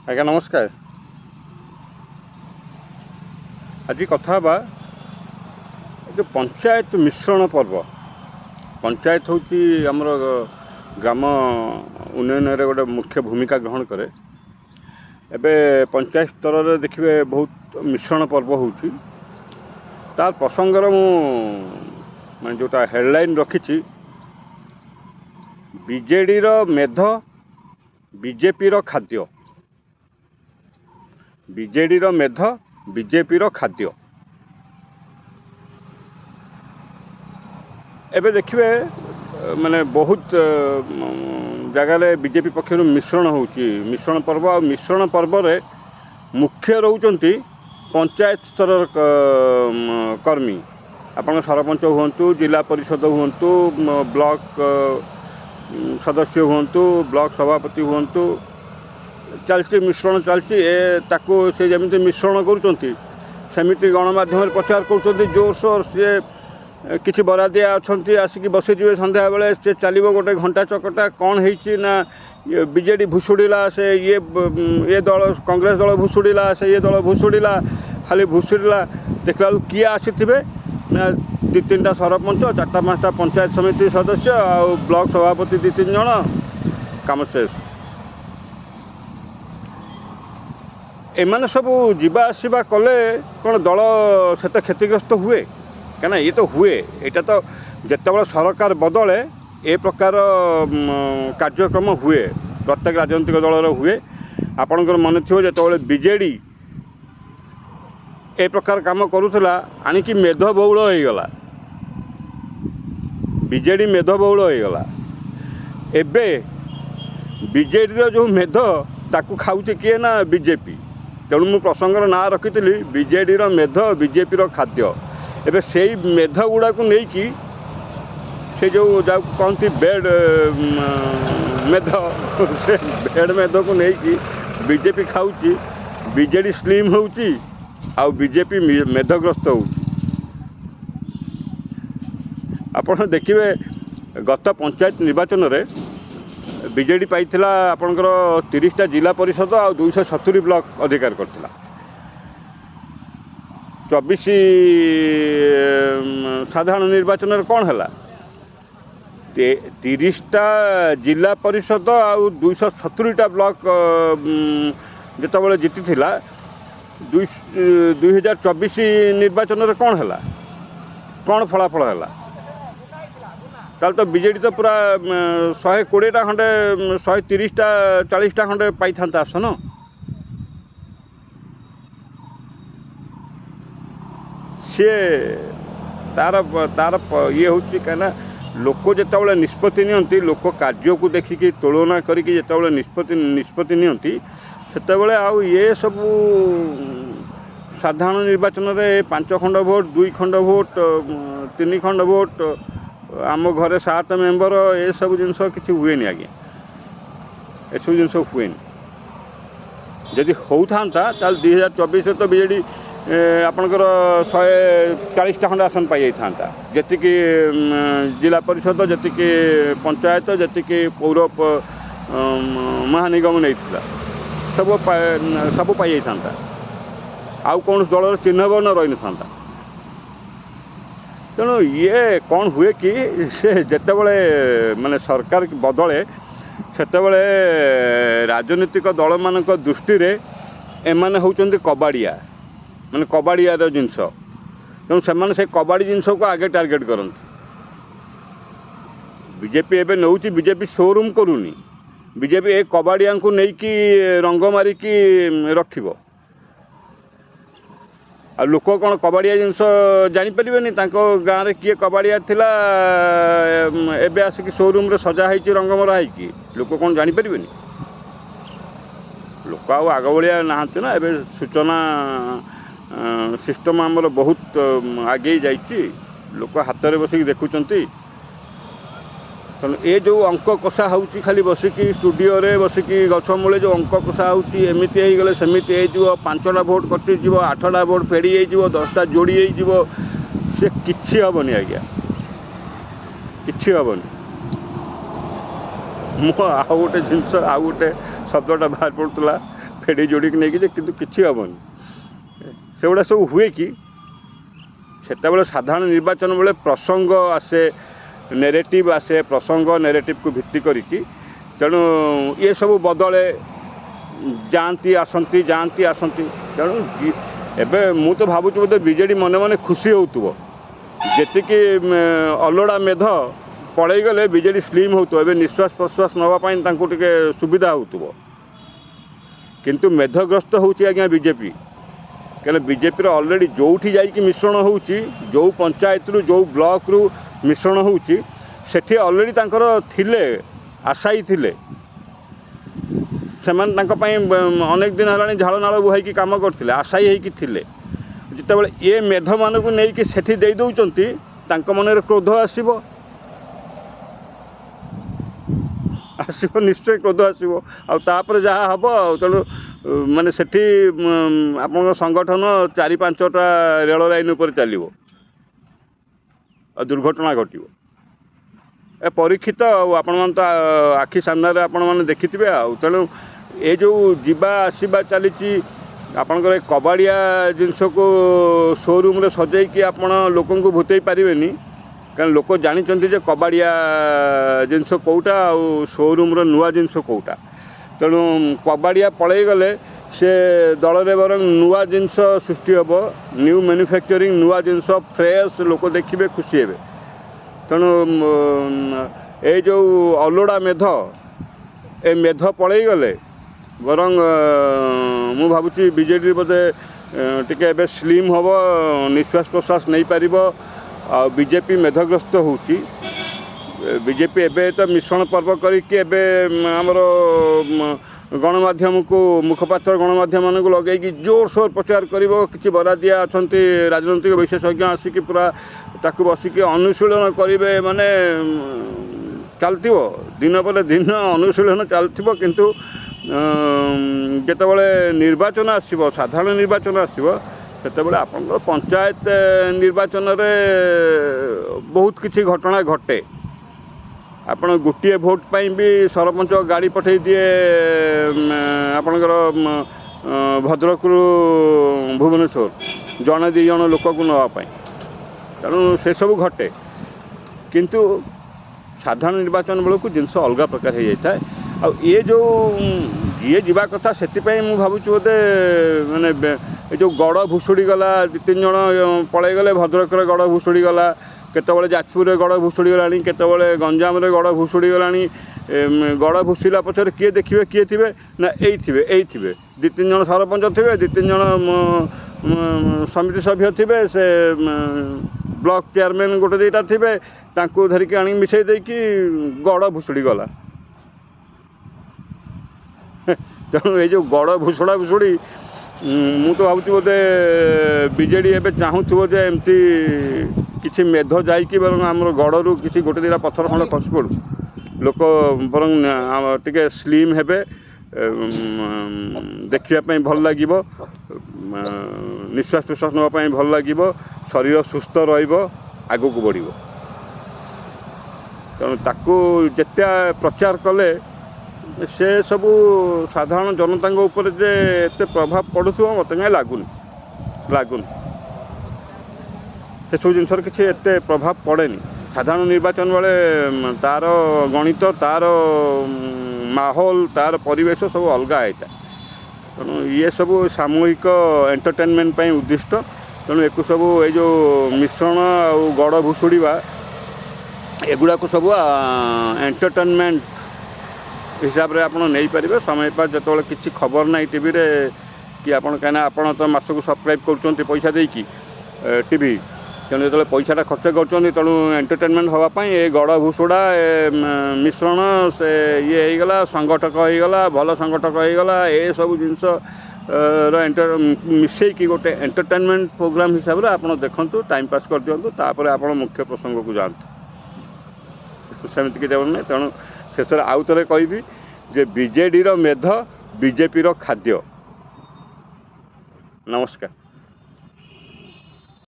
ଆଜ୍ଞା ନମସ୍କାର। ଆଜି କଥା ହେବା ଯେଉଁ ପଞ୍ଚାୟତ ମିଶ୍ରଣ ପର୍ବ। ପଞ୍ଚାୟତ ହେଉଛି ଆମର ଗ୍ରାମ ଉନ୍ନୟନରେ ଗୋଟେ ମୁଖ୍ୟ ଭୂମିକା ଗ୍ରହଣ କରେ। ଏବେ ପଞ୍ଚାୟତ ସ୍ତରରେ ଦେଖିବେ ବହୁତ ମିଶ୍ରଣ ପର୍ବ ହେଉଛି। ତାର ପ୍ରସଙ୍ଗରେ ମୁଁ ମାନେ ଯେଉଁଟା ହେଡ଼ଲାଇନ୍ ରଖିଛି, ବିଜେଡ଼ିର ମେଧ ବିଜେପିର ଖାଦ୍ୟ। ବିଜେଡ଼ିର ମେଧ ବିଜେପିର ଖାଦ୍ୟ। ଏବେ ଦେଖିବେ ମାନେ ବହୁତ ଜାଗାରେ ବିଜେପି ପକ୍ଷରୁ ମିଶ୍ରଣ ହେଉଛି, ମିଶ୍ରଣ ପର୍ବ। ଆଉ ମିଶ୍ରଣ ପର୍ବରେ ମୁଖ୍ୟ ରହୁଛନ୍ତି ପଞ୍ଚାୟତ ସ୍ତରର କର୍ମୀ। ଆପଣଙ୍କ ସରପଞ୍ଚ ହୁଅନ୍ତୁ, ଜିଲ୍ଲା ପରିଷଦ ହୁଅନ୍ତୁ, ବ୍ଲକ ସଦସ୍ୟ ହୁଅନ୍ତୁ, ବ୍ଲକ ସଭାପତି ହୁଅନ୍ତୁ, ଚାଲିଛି ମିଶ୍ରଣ ଚାଲିଛି। ତାକୁ ସେ ଯେମିତି ମିଶ୍ରଣ କରୁଛନ୍ତି ସେମିତି ଗଣମାଧ୍ୟମରେ ପ୍ରଚାର କରୁଛନ୍ତି ଜୋରସୋର। ସିଏ କିଛି ବରାଦିଆ ଅଛନ୍ତି, ଆସିକି ବସିଯିବେ ସନ୍ଧ୍ୟାବେଳେ, ସେ ଚାଲିବ ଗୋଟେ ଘଣ୍ଟା ଚକଟା। କ'ଣ ହେଇଛି ନା ବିଜେଡ଼ି ଭୁଷୁଡ଼ିଲା, ସେ ଇଏ ଦଳ କଂଗ୍ରେସ ଦଳ ଭୁଷୁଡ଼ିଲା, ସେ ଇଏ ଦଳ ଭୁଷୁଡ଼ିଲା, ଖାଲି ଭୁଷୁଡ଼ିଲା। ଦେଖିଲା ବେଳକୁ କିଏ ଆସିଥିବେ ନା 2-3ଟା ସରପଞ୍ଚ, 4-5ଟା ପଞ୍ଚାୟତ ସମିତି ସଦସ୍ୟ, ଆଉ ବ୍ଲକ ସଭାପତି 2-3 ଜଣ, କାମ ଶେଷ। ଏମାନେ ସବୁ ଯିବା ଆସିବା କଲେ କ'ଣ ଦଳ ସେତେ କ୍ଷତିଗ୍ରସ୍ତ ହୁଏ? କାହିଁକିନା ଇଏ ତ ହୁଏ, ଏଇଟା ତ ଯେତେବେଳେ ସରକାର ବଦଳେ ଏ ପ୍ରକାର କାର୍ଯ୍ୟକ୍ରମ ହୁଏ, ପ୍ରତ୍ୟେକ ରାଜନୈତିକ ଦଳର ହୁଏ। ଆପଣଙ୍କର ମନେ ଥିବ ଯେତେବେଳେ ବିଜେଡ଼ି ଏ ପ୍ରକାର କାମ କରୁଥିଲା, ଆଣିକି ମେଧବହୁଳ ହୋଇଗଲା। ବିଜେଡ଼ି ମେଧବହୁଳ ହୋଇଗଲା। ଏବେ ବିଜେଡ଼ିର ଯେଉଁ ମେଧ ତାକୁ ଖାଉଛି କିଏ ନା ବିଜେପି। ତେଣୁ ମୁଁ ପ୍ରସଙ୍ଗର ନାଁ ରଖିଥିଲି ବିଜେଡ଼ିର ମେଧ ବିଜେପିର ଖାଦ୍ୟ। ଏବେ ସେଇ ମେଧ ଗୁଡ଼ାକୁ ନେଇକି ସେ ଯାହାକୁ କହନ୍ତି ବେଡ଼ ମେଧ, ସେ ବେଡ଼ ମେଧକୁ ନେଇକି ବିଜେପି ଖାଉଛି। ବିଜେଡ଼ି ସ୍ଲିମ୍ ହେଉଛି ଆଉ ବିଜେପି ମେଧଗ୍ରସ୍ତ ହେଉଛି। ଆପଣ ଦେଖିବେ ଗତ ପଞ୍ଚାୟତ ନିର୍ବାଚନରେ ବିଜେଡ଼ି ପାଇଥିଲା ଆପଣଙ୍କର 30ଟା ଜିଲ୍ଲା ପରିଷଦ ଆଉ 270 ବ୍ଲକ ଅଧିକାର କରିଥିଲା। 24 ସାଧାରଣ ନିର୍ବାଚନରେ କ'ଣ ହେଲା? 30ଟା ଜିଲ୍ଲା ପରିଷଦ ଆଉ 270ଟା ବ୍ଲକ ଯେତେବେଳେ ଜିତିଥିଲା, 2024 ନିର୍ବାଚନରେ କ'ଣ ହେଲା? କ'ଣ ଫଳାଫଳ ହେଲା? ତାହେଲେ ତ ବିଜେଡ଼ି ତ ପୁରା 120ଟା ଖଣ୍ଡେ, 130ଟା 40ଟା ଖଣ୍ଡେ ପାଇଥାନ୍ତା ଆସନ। ସିଏ ତାର ଇଏ ହେଉଛି କାହିଁକିନା ଲୋକ ଯେତେବେଳେ ନିଷ୍ପତ୍ତି ନିଅନ୍ତି, ଲୋକ କାର୍ଯ୍ୟକୁ ଦେଖିକି ତୁଳନା କରିକି ଯେତେବେଳେ ନିଷ୍ପତ୍ତି ନିଅନ୍ତି, ସେତେବେଳେ ଆଉ ଏ ସବୁ ସାଧାରଣ ନିର୍ବାଚନରେ 5 ଖଣ୍ଡ ଭୋଟ, 2 ଖଣ୍ଡ ଭୋଟ, 3 ଖଣ୍ଡ ଭୋଟ, ଆମ ଘରେ 7 ମେମ୍ବର, ଏସବୁ ଜିନିଷ କିଛି ହୁଏନି ଆଜ୍ଞା। ଏସବୁ ଜିନିଷ ହୁଏନି। ଯଦି ହେଉଥାନ୍ତା ତାହେଲେ 2024ରେ ତ ବିଜେଡ଼ି ଆପଣଙ୍କର 140ଟା ଖଣ୍ଡେ ଆସନ ପାଇଯାଇଥାନ୍ତା। ଯେତିକି ଜିଲ୍ଲା ପରିଷଦ, ଯେତିକି ପଞ୍ଚାୟତ, ଯେତିକି ପୌର ମହାନିଗମ ନେଇଥିଲା, ସବୁ ପାଇଯାଇଥାନ୍ତା। ଆଉ କୌଣସି ଦଳର ଚିହ୍ନ ବର୍ଣ୍ଣ ରହିନଥାନ୍ତା। ତେଣୁ ଇଏ କ'ଣ ହୁଏ କି, ସେ ଯେତେବେଳେ ମାନେ ସରକାର ବଦଳେ, ସେତେବେଳେ ରାଜନୈତିକ ଦଳମାନଙ୍କ ଦୃଷ୍ଟିରେ ଏମାନେ ହେଉଛନ୍ତି କବାଡ଼ିଆ, ମାନେ କବାଡ଼ିଆର ଜିନିଷ। ତେଣୁ ସେମାନେ ସେ କବାଡ଼ି ଜିନିଷକୁ ଆଗେ ଟାର୍ଗେଟ୍ କରନ୍ତି। ବିଜେପି ଏବେ ନେଉଛି, ବିଜେପି ଶୋରୁମ୍ କରୁନି। ବିଜେପି ଏ କବାଡ଼ିଆଙ୍କୁ ନେଇକି ରଙ୍ଗ ମାରିକି ରଖିବ। ଆଉ ଲୋକ କ'ଣ କବାଡ଼ିଆ ଜିନିଷ ଜାଣିପାରିବେନି? ତାଙ୍କ ଗାଁରେ କିଏ କବାଡ଼ିଆ ଥିଲା, ଏବେ ଆସିକି ଶୋରୁମ୍ରେ ସଜା ହେଇଛି, ରଙ୍ଗମରା ହେଇକି, ଲୋକ କ'ଣ ଜାଣିପାରିବେନି? ଲୋକ ଆଉ ଆଗ ଭଳିଆ ନାହାନ୍ତି ନା। ଏବେ ସୂଚନା ସିଷ୍ଟମ୍ ଆମର ବହୁତ ଆଗେଇ ଯାଇଛି। ଲୋକ ହାତରେ ବସିକି ଦେଖୁଛନ୍ତି। ତେଣୁ ଏ ଯେଉଁ ଅଙ୍କ କଷା ହେଉଛି, ଖାଲି ବସିକି ଷ୍ଟୁଡ଼ିଓରେ ବସିକି ଗଛ ମୂଳେ ଯେଉଁ ଅଙ୍କ କଷା ହେଉଛି, ଏମିତି ହେଇଗଲେ ସେମିତି ହେଇଯିବ, 5ଟା ଭୋଟ କଟିଯିବ, 8ଟା ଭୋଟ ଫେଡ଼ି ହେଇଯିବ, 10ଟା ଯୋଡ଼ି ହେଇଯିବ, ସେ କିଛି ହେବନି ଆଜ୍ଞା, କିଛି ହେବନି। ମୁଁ ଆଉ ଗୋଟେ ଜିନିଷ, ଆଉ ଗୋଟେ ଶବ୍ଦଟା ବାହାରି ପଡ଼ୁଥିଲା, ଫେଡ଼ି ଯୋଡ଼ିକି ନେଇକି ଯେ କିନ୍ତୁ କିଛି ହେବନି। ସେଗୁଡ଼ା ସବୁ ହୁଏ କି ସେତେବେଳେ ସାଧାରଣ ନିର୍ବାଚନ ବେଳେ ପ୍ରସଙ୍ଗ ଆସେ, ନେରେଟିଭ୍ ଆସେ, ପ୍ରସଙ୍ଗ ନେରେଟିଭ୍କୁ ଭିତ୍ତି କରିକି, ତେଣୁ ଇଏ ସବୁ ବଦଳେ, ଯାଆନ୍ତି ଆସନ୍ତି। ତେଣୁ ଏବେ ମୁଁ ତ ଭାବୁଛି ବୋଧେ ବିଜେଡ଼ି ମନେ ମନେ ଖୁସି ହେଉଥିବ, ଯେତିକି ଅଲୋଡ଼ା ମେଧ ପଳେଇଗଲେ ବିଜେଡ଼ି ସ୍ଲିମ୍ ହେଉଥିବ, ଏବେ ନିଶ୍ୱାସ ପ୍ରଶ୍ୱାସ ନେବା ପାଇଁ ତାଙ୍କୁ ଟିକେ ସୁବିଧା ହେଉଥିବ। କିନ୍ତୁ ମେଧଗ୍ରସ୍ତ ହେଉଛି ଆଜ୍ଞା ବିଜେପି, କାରଣ ବିଜେପିର ଅଲରେଡ଼ି ଯେଉଁଠି ଯାଇକି ମିଶ୍ରଣ ହେଉଛି, ଯେଉଁ ପଞ୍ଚାୟତରୁ ଯେଉଁ ବ୍ଲକରୁ ମିଶ୍ରଣ ହେଉଛି, ସେଠି ଅଲରେଡ଼ି ତାଙ୍କର ଥିଲେ, ଆଶାୟୀ ଥିଲେ, ସେମାନେ ତାଙ୍କ ପାଇଁ ଅନେକ ଦିନ ହେଲାଣି ଝାଳ ନାଳ ବୁହାଇକି କାମ କରିଥିଲେ, ଆଶାୟୀ ହେଇକି ଥିଲେ। ଯେତେବେଳେ ଏ ମେଧମାନଙ୍କୁ ନେଇକି ସେଠି ଦେଇ ଦେଉଛନ୍ତି, ତାଙ୍କ ମନରେ କ୍ରୋଧ ଆସିବ, ନିଶ୍ଚୟ କ୍ରୋଧ ଆସିବ। ଆଉ ତାପରେ ଯାହା ହେବ ଆଉ। ତେଣୁ ମାନେ ସେଠି ଆପଣଙ୍କ ସଂଗଠନ 4-5ଟା ରେଳ ଲାଇନ୍ ଉପରେ ଚାଲିବ ଆଉ ଦୁର୍ଘଟଣା ଘଟିବ। ଏ ପରୀକ୍ଷିତ ଆଉ, ଆପଣମାନେ ତ ଆଖି ସାମ୍ନାରେ ଆପଣମାନେ ଦେଖିଥିବେ ଆଉ। ତେଣୁ ଏ ଯେଉଁ ଯିବା ଆସିବା ଚାଲିଛି, ଆପଣଙ୍କର ଏ କବାଡ଼ିଆ ଜିନିଷକୁ ସୋରୁମ୍ରେ ସଜେଇକି ଆପଣ ଲୋକଙ୍କୁ ଭୂତେଇ ପାରିବେନି, କାରଣ ଲୋକ ଜାଣିଛନ୍ତି ଯେ କବାଡ଼ିଆ ଜିନିଷ କେଉଁଟା ଆଉ ସୋରୁମ୍ର ନୂଆ ଜିନିଷ କେଉଁଟା। ତେଣୁ କବାଡ଼ିଆ ପଳେଇଗଲେ ସେ ଦଳରେ ବରଂ ନୂଆ ଜିନିଷ ସୃଷ୍ଟି ହେବ, ନ୍ୟୁ ମ୍ୟାନୁଫ୍ୟାକ୍ଚରିଂ, ନୂଆ ଜିନିଷ ଫ୍ରେଶ୍ ଲୋକ ଦେଖିବେ, ଖୁସି ହେବେ। ତେଣୁ ଏଇ ଯେଉଁ ଅଲୋଡ଼ା ମେଧ, ଏ ମେଧ ପଳେଇଗଲେ ବରଂ ମୁଁ ଭାବୁଛି ବିଜେଡ଼ି ବୋଧେ ଟିକେ ଏବେ ସ୍ଲିମ୍ ହେବ, ନିଶ୍ୱାସ ପ୍ରଶ୍ୱାସ ନେଇପାରିବ। ଆଉ ବିଜେପି ମେଧଗ୍ରସ୍ତ ହେଉଛି। ବିଜେପି ଏବେ ତ ମିଶ୍ରଣ ପର୍ବ କରିକି ଏବେ ଆମର ଗଣମାଧ୍ୟମକୁ, ମୁଖପାତ୍ର ଗଣମାଧ୍ୟମମାନଙ୍କୁ ଲଗେଇକି ଜୋରସୋର ପ୍ରଚାର କରିବ। କିଛି ବରାଦିଆ ଅଛନ୍ତି ରାଜନୈତିକ ବିଶେଷଜ୍ଞ ଆସିକି ପୁରା ତାକୁ ବସିକି ଅନୁଶୀଳନ କରିବେ, ମାନେ ଚାଲିଥିବ, ଦିନ ପରେ ଦିନ ଅନୁଶୀଳନ ଚାଲିଥିବ। କିନ୍ତୁ ଯେତେବେଳେ ନିର୍ବାଚନ ଆସିବ, ସାଧାରଣ ନିର୍ବାଚନ ଆସିବ, ସେତେବେଳେ ଆପଣଙ୍କର ପଞ୍ଚାୟତ ନିର୍ବାଚନରେ ବହୁତ କିଛି ଘଟଣା ଘଟେ। ଆପଣ ଗୋଟିଏ ଭୋଟ୍ ପାଇଁ ବି ସରପଞ୍ଚ ଗାଡ଼ି ପଠାଇ ଦିଏ ଆପଣଙ୍କର ଭଦ୍ରକରୁ ଭୁବନେଶ୍ୱର, ଜଣେ 2 ଜଣ ଲୋକକୁ ନେବା ପାଇଁ। ତେଣୁ ସେସବୁ ଘଟେ। କିନ୍ତୁ ସାଧାରଣ ନିର୍ବାଚନ ବେଳକୁ ଜିନିଷ ଅଲଗା ପ୍ରକାର ହେଇଯାଇଥାଏ। ଆଉ ଇଏ ଯେଉଁ ଯିଏ ଯିବା କଥା, ସେଥିପାଇଁ ମୁଁ ଭାବୁଛି ବୋଧେ ମାନେ ଏ ଯେଉଁ ଗଡ଼ ଭୁଷୁଡ଼ି ଗଲା, 2-3 ଜଣ ପଳେଇଗଲେ, ଭଦ୍ରକରେ ଗଡ଼ ଭୁଷୁଡ଼ି ଗଲା, କେତେବେଳେ ଯାଜପୁରରେ ଗଡ଼ ଭୁଷୁଡ଼ି ଗଲାଣି, କେତେବେଳେ ଗଞ୍ଜାମରେ ଗଡ଼ ଭୁଷୁଡ଼ି ଗଲାଣି। ଗଡ଼ ଭୁଷିଲା ପଛରେ କିଏ ଦେଖିବେ, କିଏ ଥିବେ ନା ଏଇ ଥିବେ 2-3 ଜଣ ସରପଞ୍ଚ ଥିବେ, 2-3 ଜଣ ସମିତି ସଭ୍ୟ ଥିବେ, ସେ ବ୍ଲକ ଚେୟାରମ୍ୟାନ୍ 1-2ଟା ଥିବେ, ତାଙ୍କୁ ଧରିକି ଆଣିକି ମିଶାଇ ଦେଇକି ଗଡ଼ ଭୁଷୁଡ଼ି ଗଲା। ତେଣୁ ଏଇ ଯେଉଁ ଗଡ଼ ଭୁଷୁଡ଼ି ମୁଁ ତ ଭାବୁଛି ବୋଧେ ବିଜେଡ଼ି ଏବେ ଚାହୁଁଥିବ ଯେ ଏମିତି କିଛି ମେଧ ଯାଇକି ବରଂ ଆମର ଗଡ଼ରୁ କିଛି 1-2ଟା ପଥର ଖଣ୍ଡ ଖସି ପଡ଼ୁ, ଲୋକ ବରଂ ଟିକେ ସ୍ଲିମ୍ ହେବେ, ଦେଖିବା ପାଇଁ ଭଲ ଲାଗିବ, ନିଶ୍ୱାସ ପ୍ରଶ୍ୱାସ ନେବା ପାଇଁ ଭଲ ଲାଗିବ, ଶରୀର ସୁସ୍ଥ ରହିବ, ଆଗକୁ ବଢ଼ିବ। ତେଣୁ ତାକୁ ଯେତେ ପ୍ରଚାର କଲେ ସେ ସବୁ ସାଧାରଣ ଜନତାଙ୍କ ଉପରେ ଯେ ଏତେ ପ୍ରଭାବ ପଡ଼ୁଥିବ ମୋତେ କାହିଁ ଲାଗୁନି। ସେସବୁ ଜିନିଷର କିଛି ଏତେ ପ୍ରଭାବ ପଡ଼େନି। ସାଧାରଣ ନିର୍ବାଚନ ବେଳେ ତା'ର ଗଣିତ, ତା'ର ମାହୋଲ, ତା'ର ପରିବେଶ ସବୁ ଅଲଗା ହେଇଥାଏ। ତେଣୁ ଇଏ ସବୁ ସାମୂହିକ ଏଣ୍ଟରଟେନମେଣ୍ଟ ପାଇଁ ଉଦ୍ଦିଷ୍ଟ। ତେଣୁ ଏକୁ ସବୁ ଏଇ ଯେଉଁ ମିଶ୍ରଣ ଆଉ ଗଡ଼ ଭୁଷୁଡ଼ିବା, ଏଗୁଡ଼ାକୁ ସବୁ ଏଣ୍ଟରଟେନମେଣ୍ଟ ହିସାବରେ ଆପଣ ନେଇପାରିବେ। ସମୟ ପାଇ ଯେତେବେଳେ କିଛି ଖବର ନାହିଁ ଟିଭିରେ, କି ଆପଣ କାହିଁକିନା ଆପଣ ତ ମାସକୁ ସବସ୍କ୍ରାଇବ୍ କରୁଛନ୍ତି ପଇସା ଦେଇକି ଟିଭି, ତେଣୁ ଯେତେବେଳେ ପଇସାଟା ଖର୍ଚ୍ଚ କରୁଛନ୍ତି, ତେଣୁ ଏଣ୍ଟରଟେନମେଣ୍ଟ ହେବା ପାଇଁ ଏ ଗଡ଼ ଭୁଷୁଡ଼ା, ମିଶ୍ରଣ, ସେ ଇଏ ହେଇଗଲା, ସଂଗଠକ ହେଇଗଲା, ଭଲ ସଂଗଠକ ହେଇଗଲା, ଏସବୁ ଜିନିଷ ମିଶେଇକି ଗୋଟେ ଏଣ୍ଟରଟେନମେଣ୍ଟ ପ୍ରୋଗ୍ରାମ ହିସାବରେ ଆପଣ ଦେଖନ୍ତୁ, ଟାଇମ୍ ପାସ୍ କରିଦିଅନ୍ତୁ, ତାପରେ ଆପଣ ମୁଖ୍ୟ ପ୍ରସଙ୍ଗକୁ ଯାଆନ୍ତୁ। ସେମିତି କିଛି ଦେବାର ନାହିଁ। ତେଣୁ ଶେଷରେ ଆଉ ଥରେ କହିବି ଯେ ବିଜେଡ଼ିର ମେଧ, ବିଜେପିର ଖାଦ୍ୟ। ନମସ୍କାର।